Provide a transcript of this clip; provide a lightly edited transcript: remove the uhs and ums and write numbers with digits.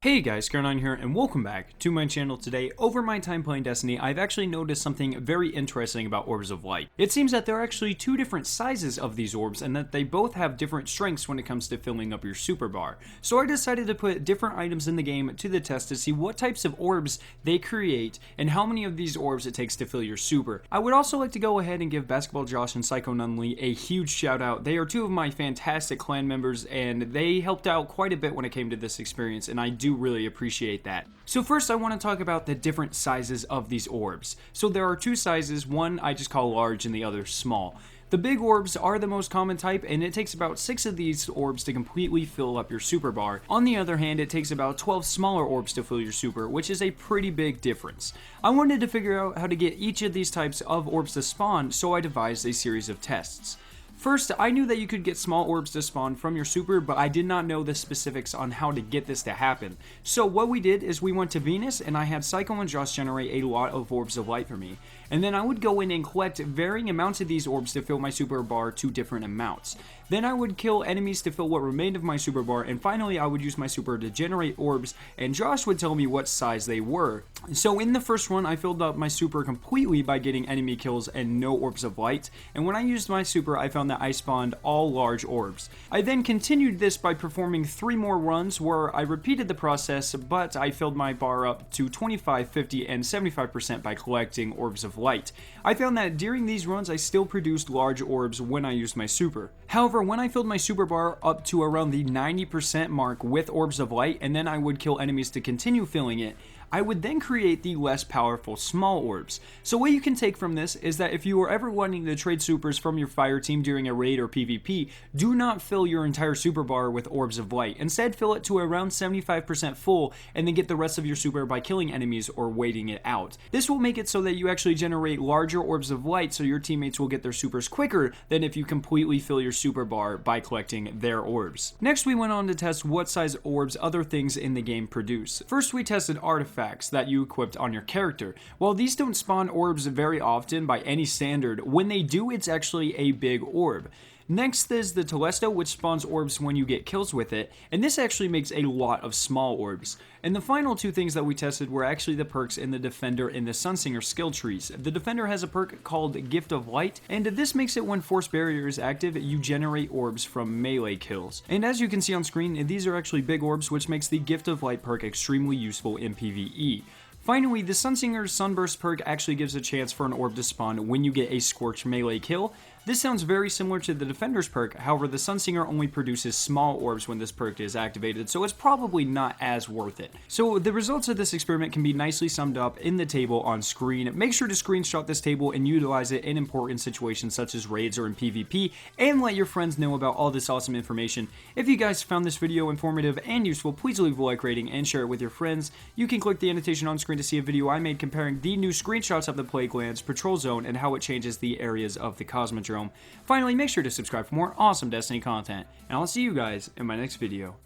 Hey guys, Scar9 here, and welcome back to my channel today. Over my time playing Destiny, I've actually noticed something very interesting about Orbs of Light. It seems that there are actually two different sizes of these orbs, and that they both have different strengths when it comes to filling up your super bar. So I decided to put different items in the game to the test to see what types of orbs they create, and how many of these orbs it takes to fill your super. I would also like to go ahead and give Basketball Josh and Psycho Nunley a huge shout out. They are two of my fantastic clan members, and they helped out quite a bit when it came to this experience, and I do really appreciate that. So first I want to talk about the different sizes of these orbs. So there are two sizes, one I just call large and the other small. The big orbs are the most common type, and it takes about 6 of these orbs to completely fill up your super bar. On the other hand, it takes about 12 smaller orbs to fill your super, which is a pretty big difference. I wanted to figure out how to get each of these types of orbs to spawn, so I devised a series of tests. First, I knew that you could get small orbs to spawn from your super, but I did not know the specifics on how to get this to happen. So what we did is we went to Venus, and I had Psycho and Josh generate a lot of Orbs of Light for me. And then I would go in and collect varying amounts of these orbs to fill my super bar to different amounts. Then I would kill enemies to fill what remained of my super bar, and finally I would use my super to generate orbs, and Josh would tell me what size they were. So in the first run, I filled up my super completely by getting enemy kills and no Orbs of Light, and when I used my super, I found that I spawned all large orbs. I then continued this by performing 3 more runs where I repeated the process, but I filled my bar up to 25, 50, and 75% by collecting Orbs of Light. I found that during these runs I still produced large orbs when I used my super. However, when I filled my super bar up to around the 90% mark with Orbs of Light, and then I would kill enemies to continue filling it, I would then create the less powerful small orbs. So what you can take from this is that if you are ever wanting to trade supers from your fire team during a raid or PvP, do not fill your entire super bar with Orbs of Light. Instead, fill it to around 75% full, and then get the rest of your super by killing enemies or waiting it out. This will make it so that you actually generate larger Orbs of Light, so your teammates will get their supers quicker than if you completely fill your super bar by collecting their orbs. Next, we went on to test what size orbs other things in the game produce. First, we tested artifacts that you equipped on your character. While these don't spawn orbs very often by any standard, when they do, it's actually a big orb. Next is the Telesto, which spawns orbs when you get kills with it, and this actually makes a lot of small orbs. And the final two things that we tested were actually the perks in the Defender and the Sunsinger skill trees. The Defender has a perk called Gift of Light, and this makes it when Force Barrier is active, you generate orbs from melee kills. And as you can see on screen, these are actually big orbs, which makes the Gift of Light perk extremely useful in PvE. Finally, the Sunsinger's Sunburst perk actually gives a chance for an orb to spawn when you get a Scorch melee kill. This sounds very similar to the Defender's perk, however the Sunsinger only produces small orbs when this perk is activated, so it's probably not as worth it. So the results of this experiment can be nicely summed up in the table on screen. Make sure to screenshot this table and utilize it in important situations such as raids or in PvP, and let your friends know about all this awesome information. If you guys found this video informative and useful, please leave a like rating and share it with your friends. You can click the annotation on screen to see a video I made comparing the new screenshots of the Plague Lands Patrol Zone and how it changes the areas of the Cosmodrome. Finally, make sure to subscribe for more awesome Destiny content, and I'll see you guys in my next video.